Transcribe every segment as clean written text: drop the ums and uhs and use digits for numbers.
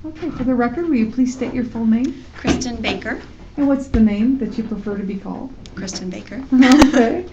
Okay, for the record, will you please state your full name? Kristin Baker. And what's the name that you prefer to be called? Kristin Baker. Okay.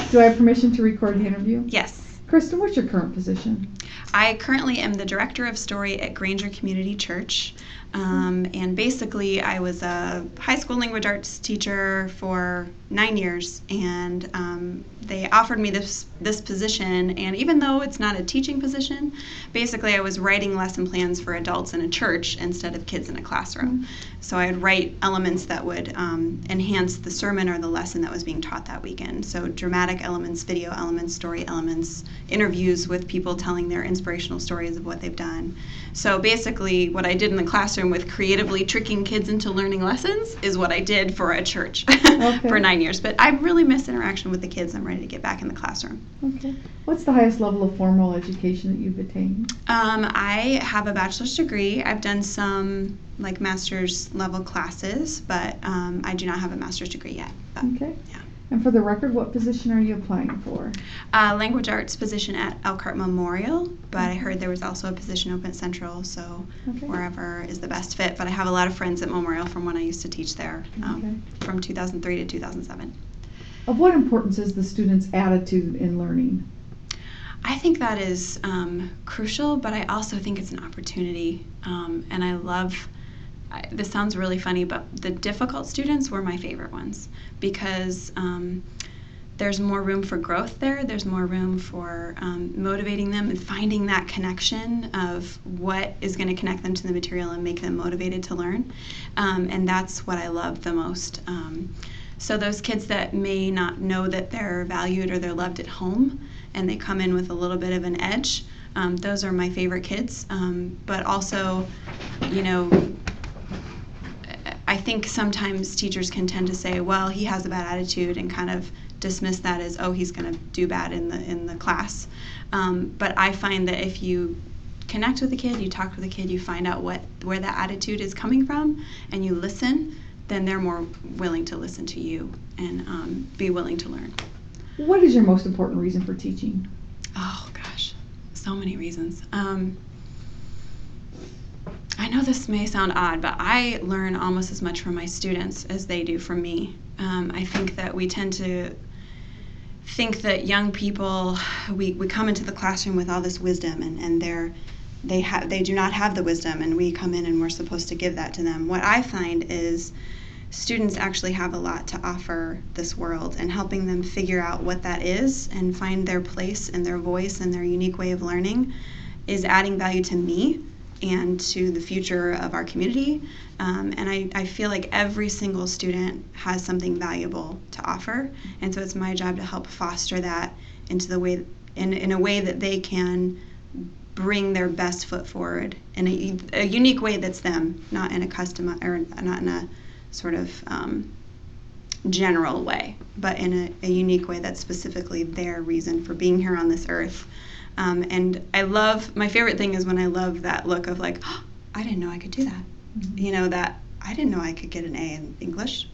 Do I have permission to record the interview? Yes. Kristin, what's your current position? I currently am the Director of Story at Granger Community Church. And basically, I was a high school language arts teacher for 9 years, and they offered me this position. And even though it's not a teaching position, basically I was writing lesson plans for adults in a church instead of kids in a classroom. Mm-hmm. So I'd write elements that would enhance the sermon or the lesson that was being taught that weekend. So dramatic elements, video elements, story elements, interviews with people telling their inspirational stories of what they've done. So basically, what I did in the classroom with creatively tricking kids into learning lessons is what I did for a church for 9 years. But I really miss interaction with the kids. I'm ready to get back in the classroom. Okay. What's the highest level of formal education that you've attained? I have a bachelor's degree. I've done some master's level classes, but I do not have a master's degree yet. But, okay. Yeah. And for the record, what position are you applying for? Language arts position at Elkhart Memorial, but I heard there was also a position open at Central, so wherever is the best fit. But I have a lot of friends at Memorial from when I used to teach there, from 2003 to 2007. Of what importance is the student's attitude in learning? I think that is crucial, but I also think it's an opportunity, and I love. This sounds really funny, but the difficult students were my favorite ones because there's more room for growth there. There's more room for motivating them and finding that connection of what is going to connect them to the material and make them motivated to learn. And that's what I love the most. So those kids that may not know that they're valued or they're loved at home and they come in with a little bit of an edge, those are my favorite kids. But also, I think sometimes teachers can tend to say, well, he has a bad attitude and kind of dismiss that as, oh, he's going to do bad in the class. But I find that if you connect with the kid, you talk with the kid, you find out where that attitude is coming from, and you listen, then they're more willing to listen to you and be willing to learn. What is your most important reason for teaching? Oh, gosh, so many reasons. I know this may sound odd, but I learn almost as much from my students as they do from me. I think that we tend to think that young people, we come into the classroom with all this wisdom, and they do not have the wisdom, and we come in and we're supposed to give that to them. What I find is students actually have a lot to offer this world, and helping them figure out what that is and find their place and their voice and their unique way of learning is adding value to me and to the future of our community. And I feel like every single student has something valuable to offer, and so it's my job to help foster that into the way in a way that they can bring their best foot forward in a unique way that's them, not in a custom or not in a sort of general way, but in a unique way that's specifically their reason for being here on this earth. And my favorite thing is when I love that look of like, oh, I didn't know I could do that. Mm-hmm. That I didn't know I could get an A in English.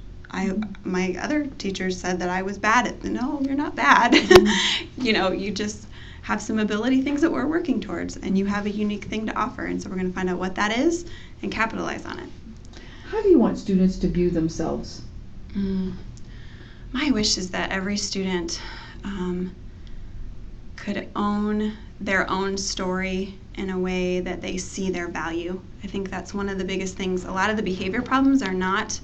My other teachers said that I was bad at. No, you're not bad. Mm-hmm. You just have some ability things that we're working towards, and you have a unique thing to offer, and so we're going to find out what that is and capitalize on it. How do you want students to view themselves? My wish is that every student could own their own story in a way that they see their value. I think that's one of the biggest things. A lot of the behavior problems are not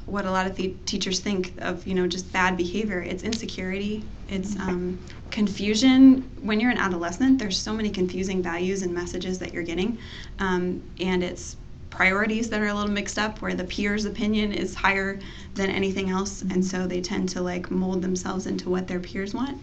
what a lot of teachers think of, just bad behavior. It's insecurity. It's confusion. When you're an adolescent, there's so many confusing values and messages that you're getting, and it's priorities that are a little mixed up, where the peer's opinion is higher than anything else, and so they tend to mold themselves into what their peers want.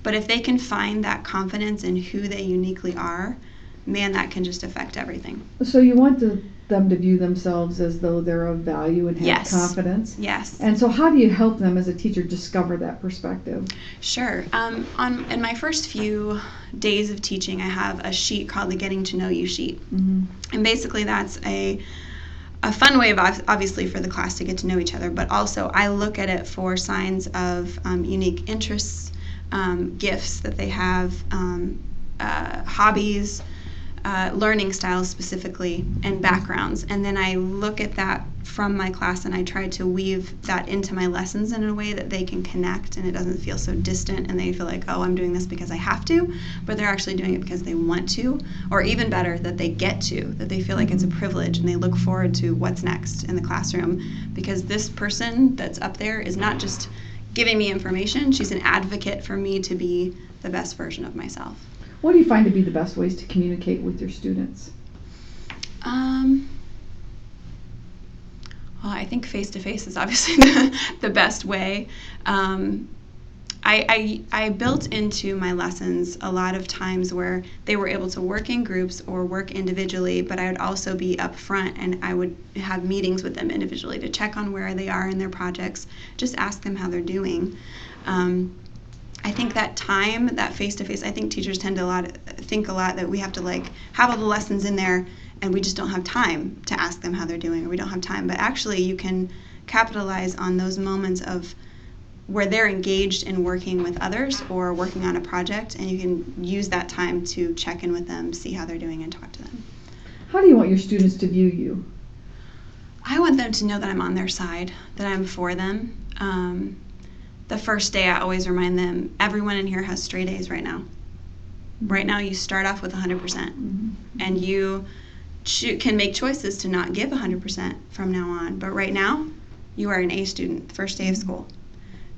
But if they can find that confidence in who they uniquely are, man, that can just affect everything. So you want them to view themselves as though they're of value and have confidence? Yes. And so how do you help them as a teacher discover that perspective? Sure. In my first few days of teaching, I have a sheet called the Getting to Know You sheet. Mm-hmm. And basically that's a fun way of obviously for the class to get to know each other, but also I look at it for signs of unique interests, gifts that they have, hobbies, learning styles specifically and backgrounds. And then I look at that from my class and I try to weave that into my lessons in a way that they can connect and it doesn't feel so distant and they feel like, oh, I'm doing this because I have to, but they're actually doing it because they want to, or even better, that they get to, that they feel like it's a privilege and they look forward to what's next in the classroom, because this person that's up there is not just giving me information, she's an advocate for me to be the best version of myself. What do you find to be the best ways to communicate with your students? Well, I think face-to-face is obviously the best way. I built into my lessons a lot of times where they were able to work in groups or work individually, but I would also be up front and I would have meetings with them individually to check on where they are in their projects, just ask them how they're doing. I think that time, that face-to-face, I think teachers tend to think a lot that we have to have all the lessons in there and we just don't have time to ask them how they're doing, or we don't have time. But actually you can capitalize on those moments of where they're engaged in working with others or working on a project, and you can use that time to check in with them, see how they're doing, and talk to them. How do you want your students to view you? I want them to know that I'm on their side, that I'm for them. The first day I always remind them, everyone in here has straight A's right now. Right now you start off with 100%, and you can make choices to not give 100% from now on. But right now, you are an A student, first day of school.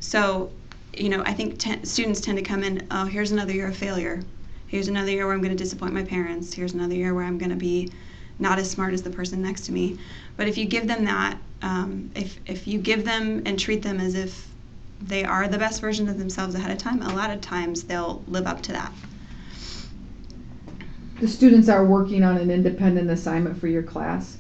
So, I think students tend to come in, oh, here's another year of failure. Here's another year where I'm going to disappoint my parents. Here's another year where I'm going to be not as smart as the person next to me. But if you give them that, if you give them and treat them as if they are the best version of themselves ahead of time, a lot of times they'll live up to that. The students are working on an independent assignment for your class,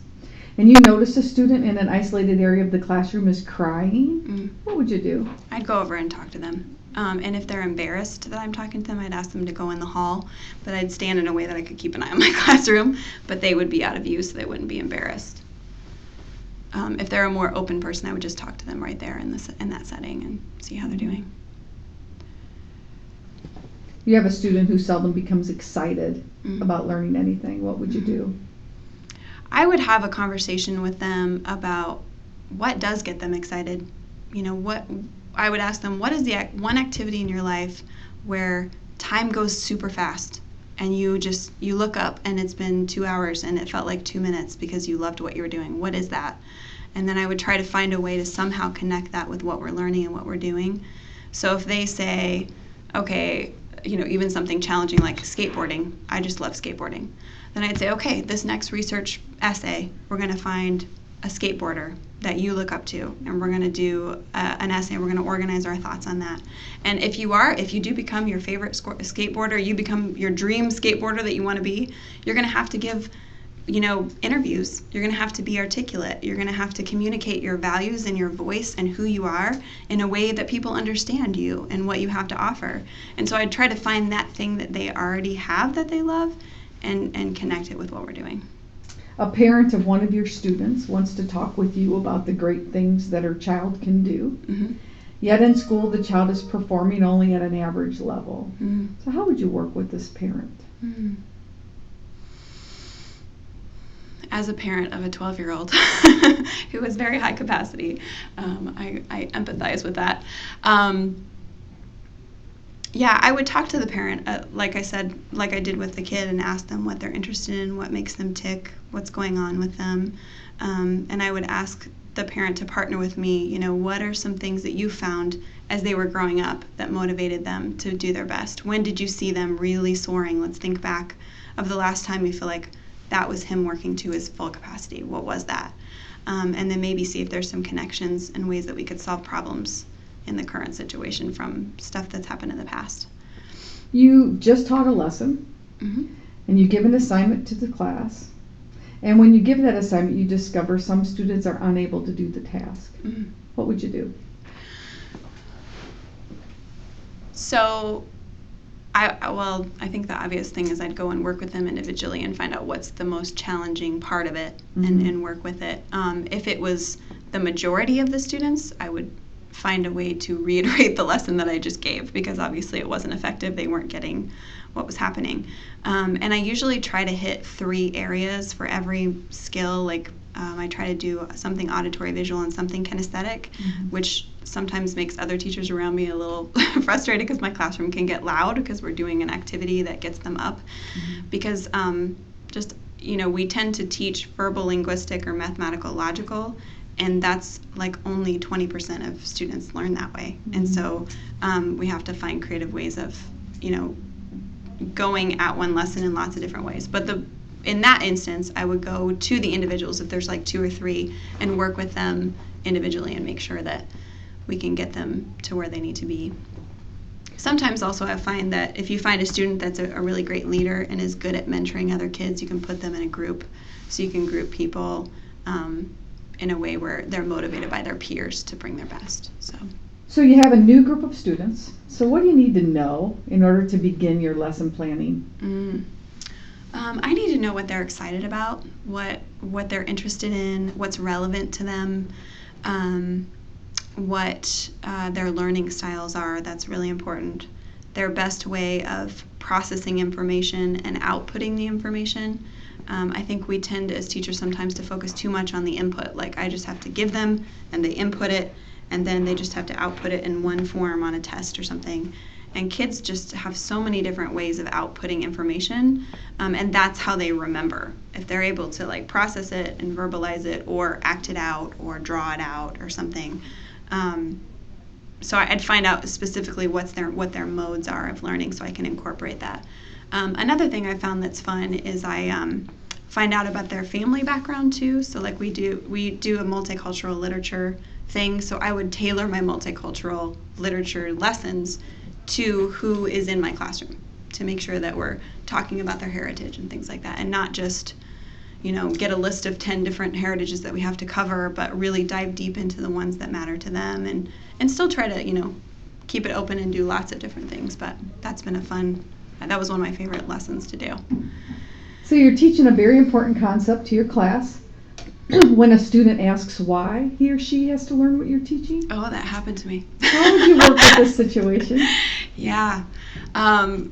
and you notice a student in an isolated area of the classroom is crying, what would you do? I'd go over and talk to them. And if they're embarrassed that I'm talking to them, I'd ask them to go in the hall, but I'd stand in a way that I could keep an eye on my classroom, but they would be out of view so they wouldn't be embarrassed. If they're a more open person, I would just talk to them right there in that setting and see how they're doing. You have a student who seldom becomes excited about learning anything. What would you do? I would have a conversation with them about what does get them excited. I would ask them, what is the one activity in your life where time goes super fast and you look up and it's been 2 hours and it felt like 2 minutes because you loved what you were doing. What is that? And then I would try to find a way to somehow connect that with what we're learning and what we're doing. So if they say, okay, even something challenging like skateboarding, I just love skateboarding. Then I'd say, okay, this next research essay, we're going to find a skateboarder that you look up to, and we're going to do an essay, and we're going to organize our thoughts on that. And if you do become your favorite skateboarder, you become your dream skateboarder that you want to be, you're going to have to give interviews. You're going to have to be articulate. You're going to have to communicate your values and your voice and who you are in a way that people understand you and what you have to offer. And so I'd try to find that thing that they already have that they love and connect it with what we're doing. A parent of one of your students wants to talk with you about the great things that her child can do. Yet in school, the child is performing only at an average level. So how would you work with this parent? As a parent of a 12-year-old who is very high capacity, I empathize with that. I would talk to the parent, like I said, like I did with the kid, and ask them what they're interested in, what makes them tick, what's going on with them. And I would ask the parent to partner with me, what are some things that you found as they were growing up that motivated them to do their best? When did you see them really soaring? Let's think back of the last time you feel like that was him working to his full capacity. What was that? And then maybe see if there's some connections and ways that we could solve problems in the current situation from stuff that's happened in the past. You just taught a lesson, and you give an assignment to the class, and when you give that assignment, you discover some students are unable to do the task. What would you do? So, I think the obvious thing is I'd go and work with them individually and find out what's the most challenging part of it and work with it. If it was the majority of the students, I would find a way to reiterate the lesson that I just gave, because obviously it wasn't effective. They weren't getting what was happening. And I usually try to hit 3 areas for every skill. Like I try to do something auditory, visual, and something kinesthetic, which sometimes makes other teachers around me a little frustrated because my classroom can get loud because we're doing an activity that gets them up. Because we tend to teach verbal, linguistic, or mathematical, logical, and that's like only 20% of students learn that way. And so we have to find creative ways of, going at one lesson in lots of different ways. But in that instance, I would go to the individuals if there's like 2 or 3 and work with them individually and make sure that we can get them to where they need to be. Sometimes also I find that if you find a student that's a really great leader and is good at mentoring other kids, you can put them in a group. So you can group people in a way where they're motivated by their peers to bring their best. So you have a new group of students. So what do you need to know in order to begin your lesson planning? I need to know what they're excited about, what they're interested in, what's relevant to them, what their learning styles are. That's really important. Their best way of processing information and outputting the information. I think we tend as teachers sometimes to focus too much on the input. Like I just have to give them and they input it, and then they just have to output it in one form on a test or something. And kids just have so many different ways of outputting information, and that's how they remember. If they're able to like process it and verbalize it or act it out or draw it out or something. So I'd find out specifically what their modes are of learning so I can incorporate that. Another thing I found that's fun is I find out about their family background too. So like we do a multicultural literature thing. So I would tailor my multicultural literature lessons to who is in my classroom to make sure that we're talking about their heritage and things like that, and not just get a list of 10 different heritages that we have to cover, but really dive deep into the ones that matter to them, and still try to keep it open and do lots of different things. But that was one of my favorite lessons to do. So you're teaching a very important concept to your class. When a student asks why he or she has to learn what you're teaching? Oh, that happened to me. How would you work with this situation? Yeah.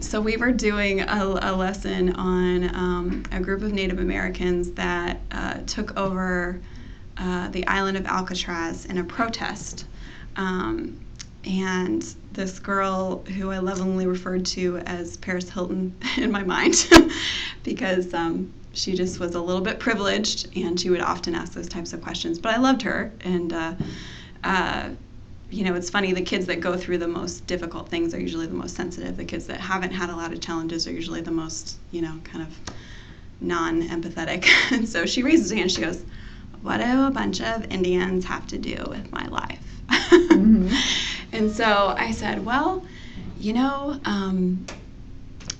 So we were doing a lesson on a group of Native Americans that took over the island of Alcatraz in a protest. And this girl, who I lovingly referred to as Paris Hilton in my mind, because she just was a little bit privileged, and she would often ask those types of questions. But I loved her, and it's funny, the kids that go through the most difficult things are usually the most sensitive. The kids that haven't had a lot of challenges are usually the most, kind of non-empathetic. And so she raises her hand, she goes, "What do a bunch of Indians have to do with my life?" And so I said, well,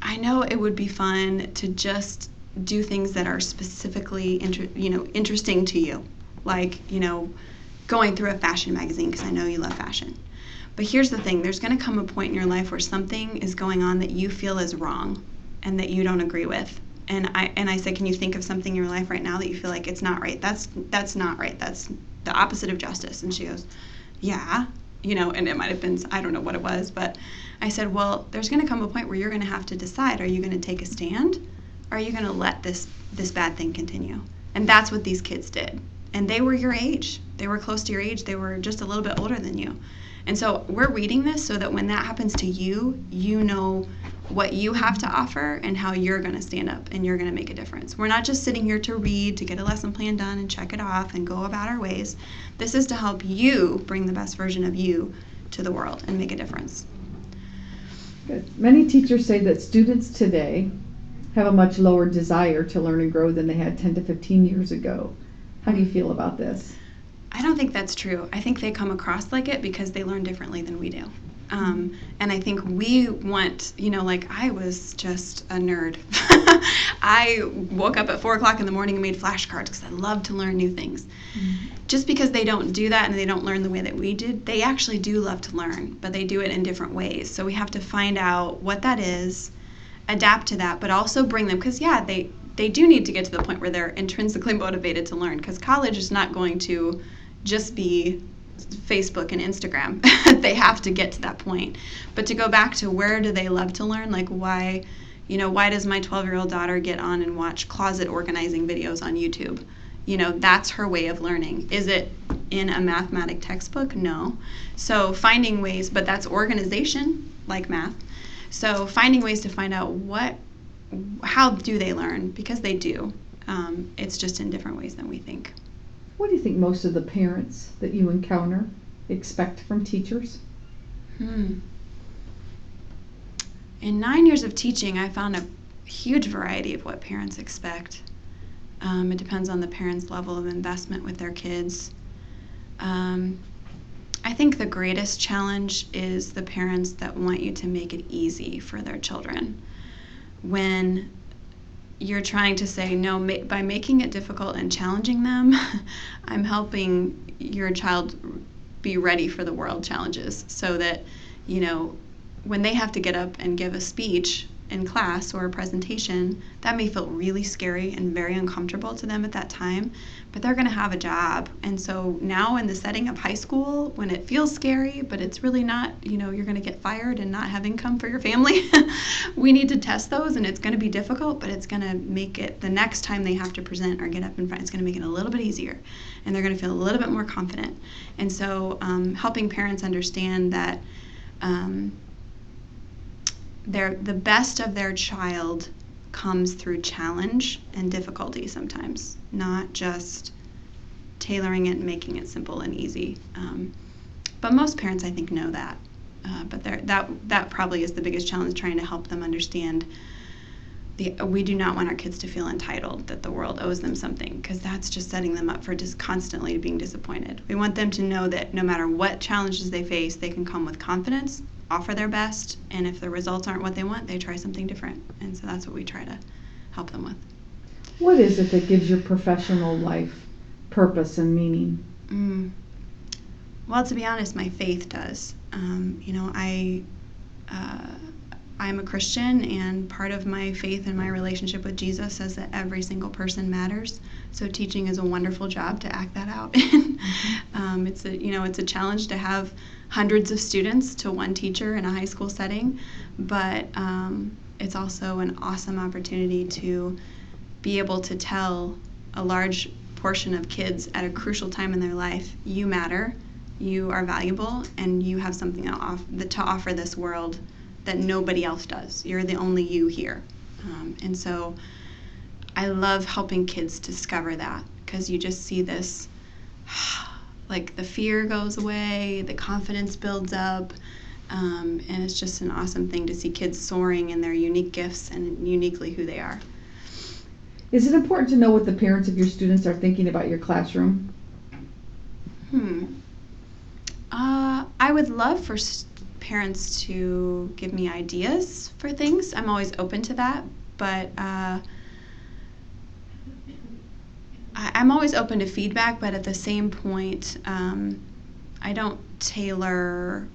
I know it would be fun to just do things that are specifically interesting to you, like going through a fashion magazine, because I know you love fashion. But here's the thing, there's going to come a point in your life where something is going on that you feel is wrong and that you don't agree with. And I said, can you think of something in your life right now that you feel like it's not right? That's not right. That's the opposite of justice. And she goes, yeah, and it might have been, I don't know what it was, but I said, well, there's going to come a point where you're going to have to decide, are you going to take a stand? Or are you going to let this bad thing continue? And that's what these kids did. And they were your age. They were close to your age. They were just a little bit older than you. And so we're reading this so that when that happens to you, you know what you have to offer and how you're going to stand up and you're going to make a difference. We're not just sitting here to read, to get a lesson plan done and check it off and go about our ways. This is to help you bring the best version of you to the world and make a difference. Good. Many teachers say that students today have a much lower desire to learn and grow than they had 10 to 15 years ago. How do you feel about this? I don't think that's true. I think they come across like it because they learn differently than we do. And I think we want, like I was just a nerd. I woke up at 4 o'clock in the morning and made flashcards because I love to learn new things. Just because they don't do that and they don't learn the way that we did, they actually do love to learn, but they do it in different ways. So we have to find out what that is, adapt to that, but also bring them, because they do need to get to the point where they're intrinsically motivated to learn, because college is not going to just be Facebook and Instagram. They have to get to that point. But to go back to where do they love to learn, like why does my 12-year-old daughter get on and watch closet organizing videos on YouTube? That's her way of learning. Is it in a mathematic textbook? No. So finding ways, but that's organization, like math. So finding ways to find out how do they learn, because they do. It's just in different ways than we think. What do you think most of the parents that you encounter expect from teachers? In 9 years of teaching, I found a huge variety of what parents expect. It depends on the parents' level of investment with their kids. I think the greatest challenge is the parents that want you to make it easy for their children. When you're trying to say, no, by making it difficult and challenging them, I'm helping your child be ready for the world challenges, so that, when they have to get up and give a speech in class or a presentation, that may feel really scary and very uncomfortable to them at that time, but they're going to have a job. And so now in the setting of high school, when it feels scary, but it's really not, you're going to get fired and not have income for your family, we need to test those, and it's going to be difficult, but it's going to make it, the next time they have to present or get up in front, it's going to make it a little bit easier, and they're going to feel a little bit more confident. And so helping parents understand that the best of their child comes through challenge and difficulty sometimes, not just tailoring it and making it simple and easy. But most parents, I think, know that. But that probably is the biggest challenge, trying to help them understand we do not want our kids to feel entitled, that the world owes them something, because that's just setting them up for just constantly being disappointed. We want them to know that no matter what challenges they face, they can come with confidence, offer their best, and if the results aren't what they want, they try something different. And so that's what we try to help them with. What is it that gives your professional life purpose and meaning? Well, to be honest, my faith does. I'm a Christian, and part of my faith and my relationship with Jesus says that every single person matters. So teaching is a wonderful job to act that out in. It's a challenge to have hundreds of students to one teacher in a high school setting, but it's also an awesome opportunity to be able to tell a large portion of kids at a crucial time in their life, you matter, you are valuable, and you have something to offer this world that nobody else does. You're the only you here. And so I love helping kids discover that, because you just see this, like the fear goes away, the confidence builds up, and it's just an awesome thing to see kids soaring in their unique gifts and uniquely who they are. Is it important to know what the parents of your students are thinking about your classroom? I would love for parents to give me ideas for things. I'm always open to that, but I'm always open to feedback, but at the same point, I don't tailor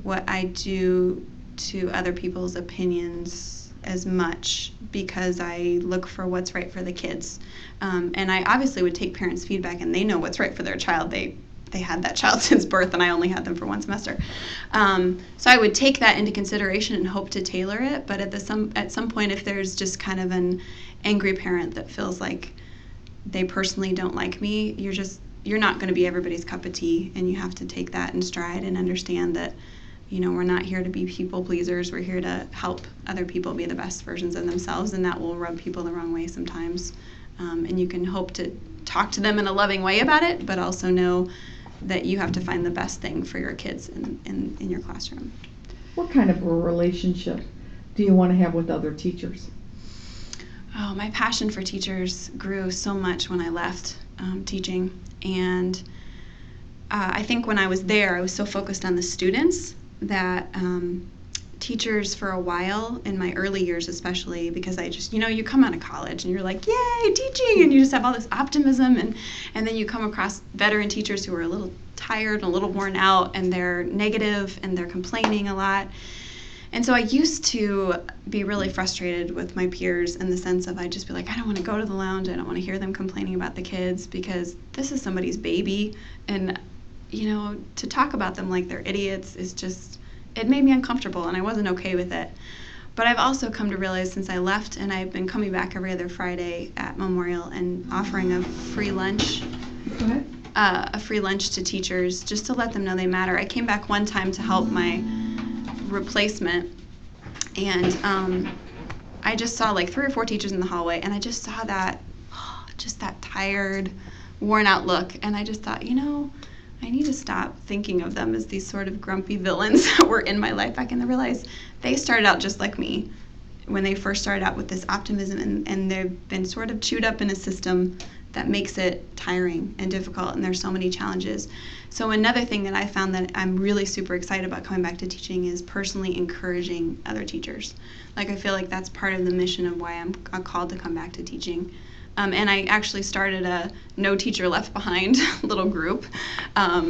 what I do to other people's opinions as much, because I look for what's right for the kids. And I obviously would take parents' feedback, and they know what's right for their child. They had that child since birth, and I only had them for one semester. So I would take that into consideration and hope to tailor it. But at some point, if there's just kind of an angry parent that feels like they personally don't like me, you're not going to be everybody's cup of tea, and you have to take that in stride and understand that, we're not here to be people pleasers. We're here to help other people be the best versions of themselves, and that will rub people the wrong way sometimes. And you can hope to talk to them in a loving way about it, but also know that you have to find the best thing for your kids in your classroom. What kind of a relationship do you want to have with other teachers? Oh, my passion for teachers grew so much when I left teaching. And I think when I was there, I was so focused on the students that teachers for a while, in my early years especially, because I just, you come out of college and you're like, yay, teaching, and you just have all this optimism, and then you come across veteran teachers who are a little tired and a little worn out, and they're negative and they're complaining a lot. And so I used to be really frustrated with my peers, in the sense of I'd just be like, I don't want to go to the lounge, I don't want to hear them complaining about the kids, because this is somebody's baby, and to talk about them like they're idiots is just, it made me uncomfortable, and I wasn't okay with it. But I've also come to realize since I left, and I've been coming back every other Friday at Memorial and offering a free lunch. Go ahead. A free lunch to teachers just to let them know they matter. I came back one time to help my replacement, and I just saw like 3 or 4 teachers in the hallway, and I just saw that tired, worn out look, and I just thought, I need to stop thinking of them as these sort of grumpy villains that were in my life back, and I realized they started out just like me when they first started out with this optimism, and they've been sort of chewed up in a system that makes it tiring and difficult, and there's so many challenges. So another thing that I found that I'm really super excited about coming back to teaching is personally encouraging other teachers. Like, I feel like that's part of the mission of why I'm called to come back to teaching. And I actually started a No Teacher Left Behind little group. How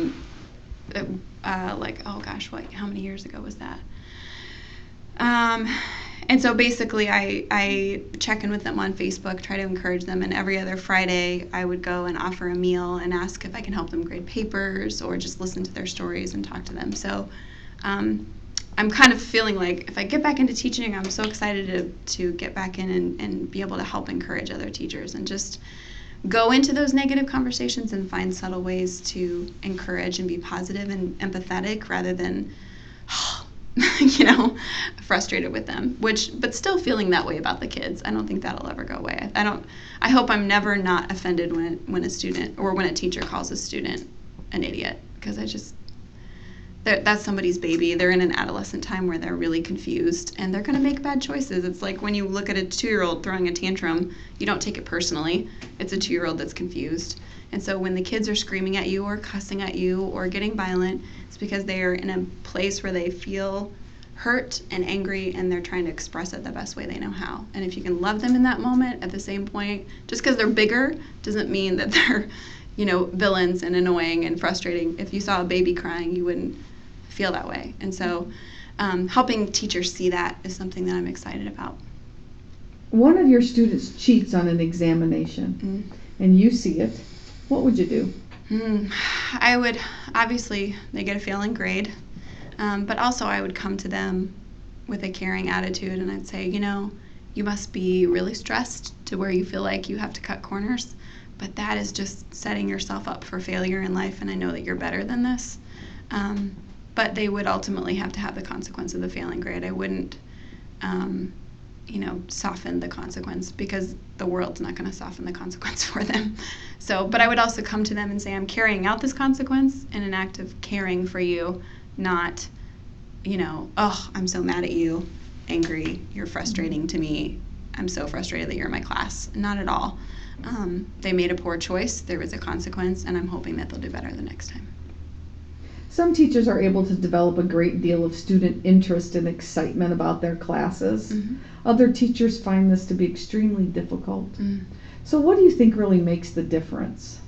many years ago was that? And so basically I check in with them on Facebook, try to encourage them, and every other Friday I would go and offer a meal and ask if I can help them grade papers or just listen to their stories and talk to them. So I'm kind of feeling like if I get back into teaching, I'm so excited to get back in and be able to help encourage other teachers and just go into those negative conversations and find subtle ways to encourage and be positive and empathetic rather than frustrated with them, but still feeling that way about the kids. I don't think that'll ever go away. I hope I'm never not offended when a student or when a teacher calls a student an idiot, because that's somebody's baby. They're in an adolescent time where they're really confused and they're going to make bad choices. It's like when you look at a 2-year-old throwing a tantrum, you don't take it personally. It's a 2-year-old that's confused. And so when the kids are screaming at you or cussing at you or getting violent, it's because they are in a place where they feel hurt and angry, and they're trying to express it the best way they know how. And if you can love them in that moment at the same point, just because they're bigger doesn't mean that they're, villains and annoying and frustrating. If you saw a baby crying, you wouldn't feel that way. And so helping teachers see that is something that I'm excited about. One of your students cheats on an examination, and you see it. What would you do? I would, obviously, they get a failing grade, but also I would come to them with a caring attitude, and I'd say, you must be really stressed to where you feel like you have to cut corners, but that is just setting yourself up for failure in life, and I know that you're better than this. But they would ultimately have to have the consequence of the failing grade. I wouldn't, soften the consequence, because the world's not going to soften the consequence for them. So, but I would also come to them and say, I'm carrying out this consequence in an act of caring for you, not, I'm so mad at you, angry, you're frustrating to me, I'm so frustrated that you're in my class. Not at all. They made a poor choice, there was a consequence, and I'm hoping that they'll do better the next time. Some teachers are able to develop a great deal of student interest and excitement about their classes. Mm-hmm. Other teachers find this to be extremely difficult. Mm. So what do you think really makes the difference?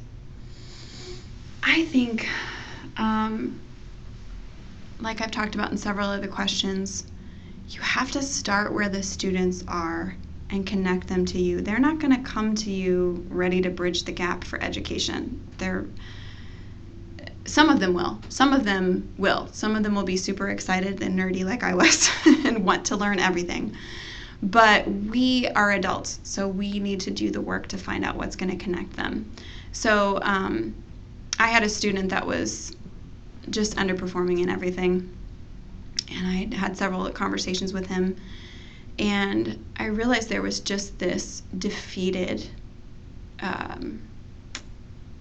I think, like I've talked about in several other questions, you have to start where the students are and connect them to you. They're not going to come to you ready to bridge the gap for education. Some of them will. Some of them will. Some of them will be super excited and nerdy like I was and want to learn everything. But we are adults, so we need to do the work to find out what's going to connect them. So I had a student that was just underperforming in everything, and I had several conversations with him, and I realized there was just this defeated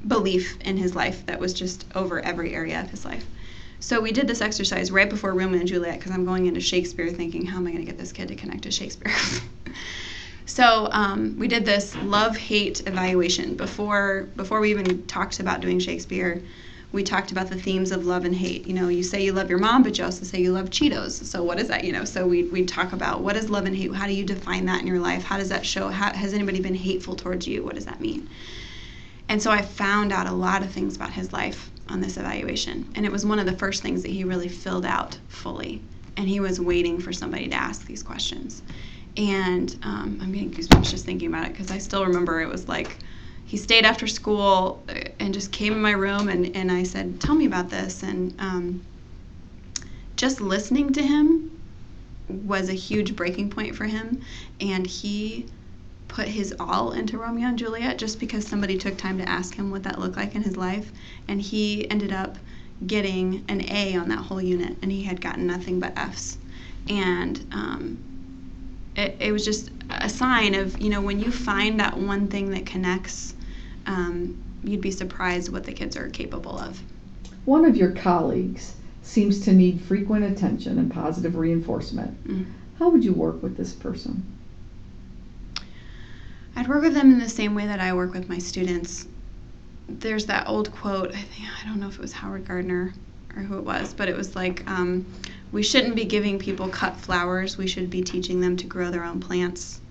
belief in his life that was just over every area of his life. So we did this exercise right before Romeo and Juliet, because I'm going into Shakespeare thinking, how am I going to get this kid to connect to Shakespeare? So we did this love-hate evaluation. Before we even talked about doing Shakespeare, we talked about the themes of love and hate. You say you love your mom, but you also say you love Cheetos. So what is that? So we talk about what is love and hate? How do you define that in your life? How does that show? Has anybody been hateful towards you? What does that mean? And so I found out a lot of things about his life on this evaluation. And it was one of the first things that he really filled out fully. And he was waiting for somebody to ask these questions. And I'm getting goosebumps just thinking about it, because I still remember it was like, he stayed after school and just came in my room, and I said, tell me about this. And just listening to him was a huge breaking point for him, and he put his all into Romeo and Juliet just because somebody took time to ask him what that looked like in his life, and he ended up getting an A on that whole unit, and he had gotten nothing but F's. And it was just a sign of, when you find that one thing that connects, you'd be surprised what the kids are capable of. One of your colleagues seems to need frequent attention and positive reinforcement. How would you work with this person? I'd work with them in the same way that I work with my students. There's that old quote, I don't know if it was Howard Gardner or who it was, but it was like, we shouldn't be giving people cut flowers, we should be teaching them to grow their own plants.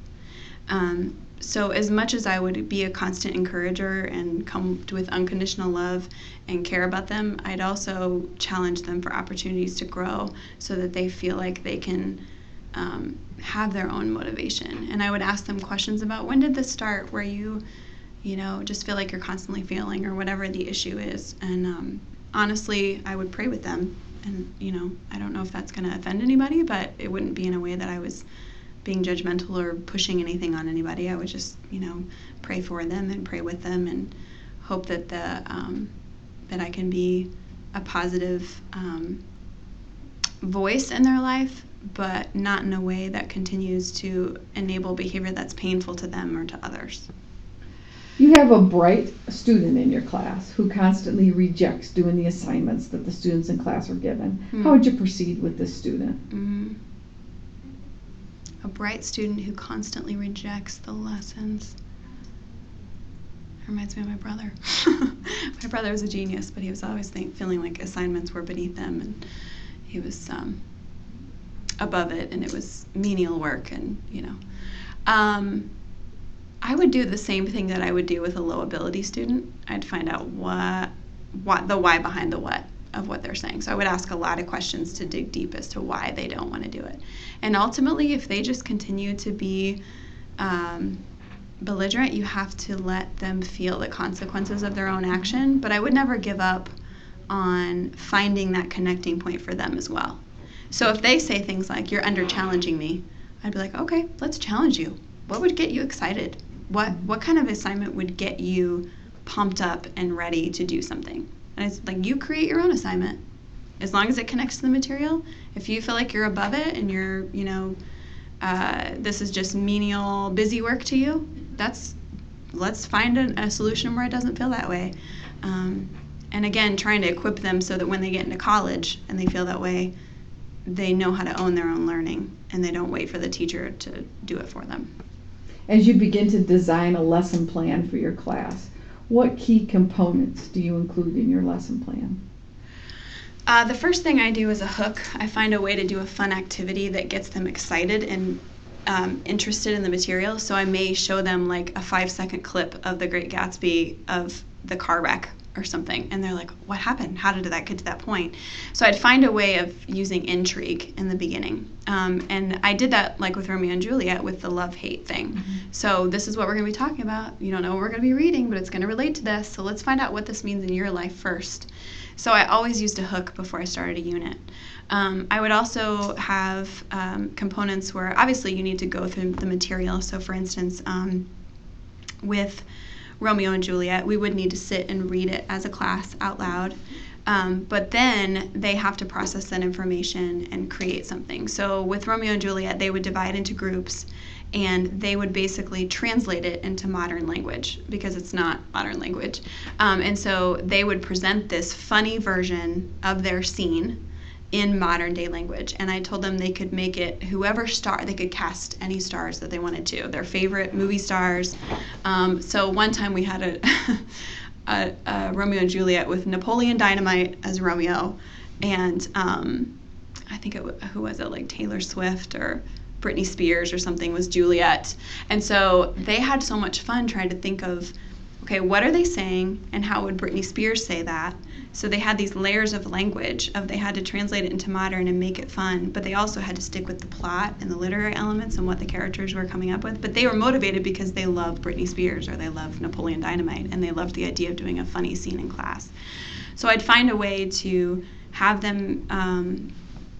So as much as I would be a constant encourager and come with unconditional love and care about them, I'd also challenge them for opportunities to grow so that they feel like they can have their own motivation. And I would ask them questions about, when did this start, where you just feel like you're constantly failing or whatever the issue is. And honestly, I would pray with them. And, I don't know if that's going to offend anybody, but it wouldn't be in a way that I was being judgmental or pushing anything on anybody. I would just, pray for them and pray with them and hope that that I can be a positive voice in their life, but not in a way that continues to enable behavior that's painful to them or to others. You have a bright student in your class who constantly rejects doing the assignments that the students in class are given. How would you proceed with this student? A bright student who constantly rejects the lessons. It reminds me of my brother. My brother was a genius, but he was always feeling like assignments were beneath him, and he was above it, and it was menial work, and I would do the same thing that I would do with a low ability student. I'd find out what the why behind the what of what they're saying. So I would ask a lot of questions to dig deep as to why they don't want to do it. And ultimately, if they just continue to be belligerent, you have to let them feel the consequences of their own action. But I would never give up on finding that connecting point for them as well. So if they say things like, you're under challenging me, I'd be like, okay, let's challenge you. What would get you excited? What kind of assignment would get you pumped up and ready to do something? And it's like, you create your own assignment. As long as it connects to the material, if you feel like you're above it and you're, this is just menial, busy work to you, let's find a solution where it doesn't feel that way. And again, trying to equip them so that when they get into college and they feel that way, they know how to own their own learning and they don't wait for the teacher to do it for them. As you begin to design a lesson plan for your class, what key components do you include in your lesson plan? The first thing I do is a hook. I find a way to do a fun activity that gets them excited and interested in the material. So I may show them like a 5-second clip of The Great Gatsby of the car wreck or something, and they're like, what happened? How did that get to that point? So I'd find a way of using intrigue in the beginning. And I did that like with Romeo and Juliet with the love-hate thing. Mm-hmm. So this is what we're going to be talking about. You don't know what we're going to be reading, but it's going to relate to this. So let's find out what this means in your life first. So I always used a hook before I started a unit. I would also have components where obviously you need to go through the material. So for instance, with Romeo and Juliet, we would need to sit and read it as a class out loud. But then they have to process that information and create something. So with Romeo and Juliet, they would divide into groups and they would basically translate it into modern language because it's not modern language. And so they would present this funny version of their scene in modern day language. And I told them they could make it whoever star, they could cast any stars that they wanted to, their favorite movie stars. So one time we had a Romeo and Juliet with Napoleon Dynamite as Romeo, and I think who was it, like Taylor Swift or Britney Spears or something was Juliet. And so they had so much fun trying to think of okay, what are they saying and how would Britney Spears say that? So they had these layers of language they had to translate it into modern and make it fun, but they also had to stick with the plot and the literary elements and what the characters were coming up with. But they were motivated because they loved Britney Spears or they loved Napoleon Dynamite and they loved the idea of doing a funny scene in class. So I'd find a way to have them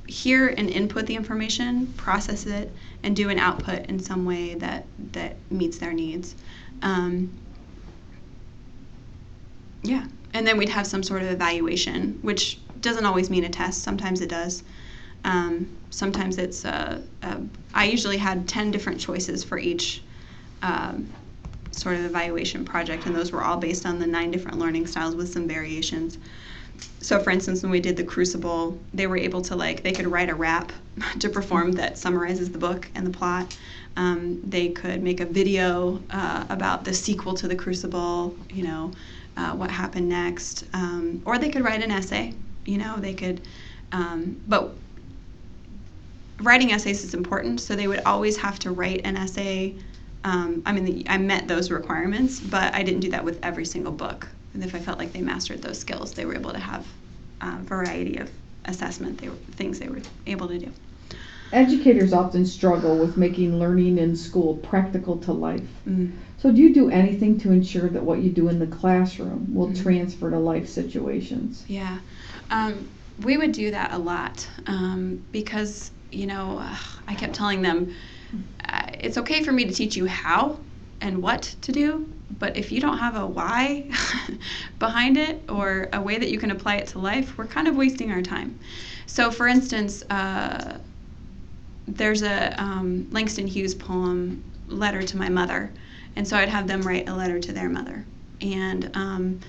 hear and input the information, process it, and do an output in some way that meets their needs. Yeah. And then we'd have some sort of evaluation, which doesn't always mean a test. Sometimes it does. Sometimes it's I usually had 10 different choices for each sort of evaluation project, and those were all based on the 9 different learning styles with some variations. So, for instance, when we did the Crucible, they were able to, they could write a rap to perform that summarizes the book and the plot. They could make a video about the sequel to the Crucible, what happened next, or they could write an essay. They could, but writing essays is important, so they would always have to write an essay. I met those requirements, but I didn't do that with every single book. And if I felt like they mastered those skills, they were able to have a variety of assessment things they were able to do. Educators often struggle with making learning in school practical to life. Mm. So do you do anything to ensure that what you do in the classroom will transfer to life situations? Yeah. We would do that a lot because, I kept telling them, it's okay for me to teach you how and what to do, but if you don't have a why behind it or a way that you can apply it to life, we're kind of wasting our time. So, for instance, there's a Langston Hughes poem, Letter to My Mother, and so I'd have them write a letter to their mother. And,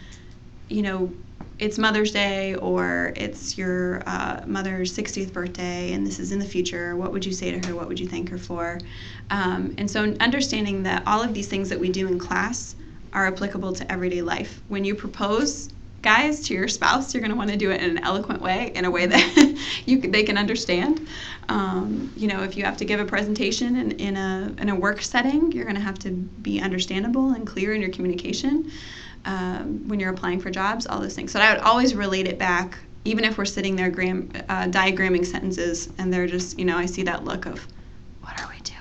it's Mother's Day or it's your mother's 60th birthday and this is in the future. What would you say to her? What would you thank her for? And so understanding that all of these things that we do in class are applicable to everyday life. When you propose, guys, to your spouse, you're going to want to do it in an eloquent way, in a way that they can understand. If you have to give a presentation in a work setting, you're going to have to be understandable and clear in your communication. When you're applying for jobs, all those things. So I would always relate it back, even if we're sitting there diagramming sentences and they're just, I see that look of, what are we doing?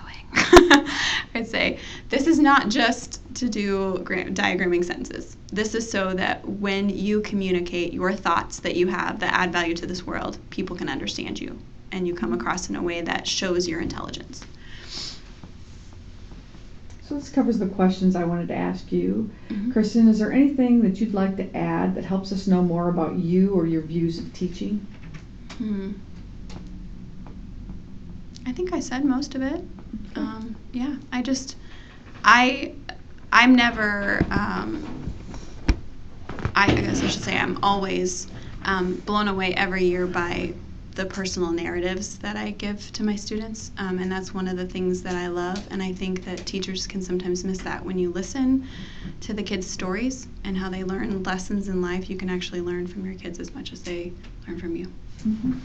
I'd say, this is not just to do diagramming sentences. This is so that when you communicate your thoughts that you have that add value to this world, people can understand you and you come across in a way that shows your intelligence. So this covers the questions I wanted to ask you. Mm-hmm. Kristin, is there anything that you'd like to add that helps us know more about you or your views of teaching? I think I said most of it. Okay. I'm never, I guess I should say I'm always blown away every year by the personal narratives that I give to my students, and that's one of the things that I love, and I think that teachers can sometimes miss that. When you listen to the kids' stories and how they learn lessons in life, you can actually learn from your kids as much as they learn from you. Mm-hmm.